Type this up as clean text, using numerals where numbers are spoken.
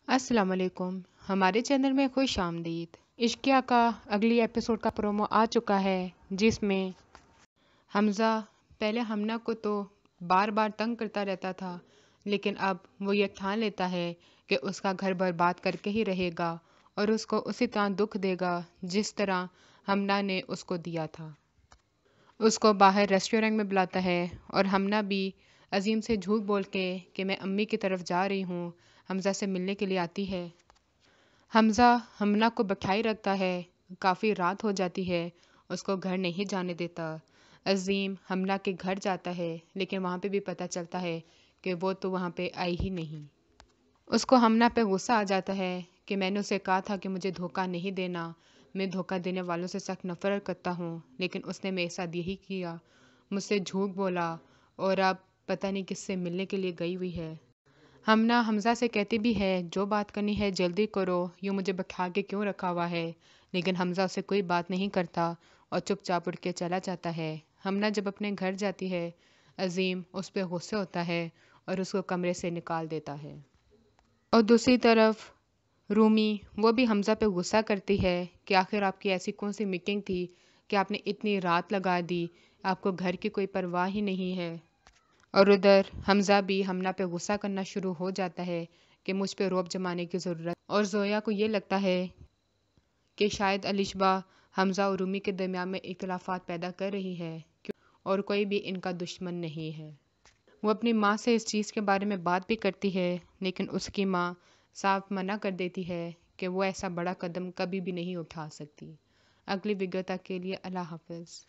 السلام علیکم، ہمارے چینل میں خوش آمدید۔ عشقیہ کا اگلی ایپیسوڈ کا پرومو آ چکا ہے، جس میں حمزہ پہلے ہمنا کو تو بار بار تنگ کرتا رہتا تھا، لیکن اب وہ یہ ٹھان لیتا ہے کہ اس کا گھر برباد کر کے ہی رہے گا اور اس کو اسی طرح دکھ دے گا جس طرح ہمنا نے اس کو دیا تھا۔ اس کو باہر ریسٹورینٹ میں بلاتا ہے اور ہمنا بھی عظیم سے جھوٹ بول کے کہ میں امی کی طرف جا رہی ہوں، حمزہ سے ملنے کے لیے آتی ہے۔ حمزہ ہمنا کو بٹھائی رکھتا ہے، کافی رات ہو جاتی ہے، اس کو گھر نہیں جانے دیتا۔ عظیم ہمنا کے گھر جاتا ہے، لیکن وہاں پہ بھی پتہ چلتا ہے کہ وہ تو وہاں پہ آئی ہی نہیں۔ اس کو ہمنا پہ غصہ آ جاتا ہے کہ میں نے اسے کہا تھا کہ مجھے دھوکہ نہیں دینا، میں دھوکہ دینے والوں سے سخت نفرت کرتا ہوں، لیکن اس نے میرے ساتھ یہی کیا، مجھ سے جھوٹ بولا اور اب پتہ نہیں کس سے ملنے کے لیے گئی ہوئی ہے۔ ہمنا حمزہ سے کہتی بھی ہے جو بات کرنی ہے جلدی کرو، یوں مجھے بٹھا کے کیوں رکھا ہوا ہے، لیکن حمزہ اسے کوئی بات نہیں کرتا اور چپ چاپ اٹھ کے چلا جاتا ہے۔ ہمنا جب اپنے گھر جاتی ہے، عظیم اس پہ غصے ہوتا ہے اور اس کو کمرے سے نکال دیتا ہے۔ اور دوسری طرف رومی وہ بھی حمزہ پہ غصہ کرتی ہے کہ آخر آپ کی ایسی کون سی میٹنگ تھی کہ آپ نے اتنی رات لگا دی، آپ کو گھر کی کوئی پرواہ ہی نہیں ہے۔ اور ادھر حمزہ بھی ہمنا پہ غصہ کرنا شروع ہو جاتا ہے کہ مجھ پہ رعب جمانے کی ضرورت، اور زویا کو یہ لگتا ہے کہ شاید الشبا حمزہ اور رومی کے درمیان میں اختلافات پیدا کر رہی ہے اور کوئی بھی ان کا دشمن نہیں ہے۔ وہ اپنی ماں سے اس چیز کے بارے میں بات بھی کرتی ہے، لیکن اس کی ماں صاف منع کر دیتی ہے کہ وہ ایسا بڑا قدم کبھی بھی نہیں اٹھا سکتی۔ اگلی ویڈیو تک کے لیے اللہ حافظ۔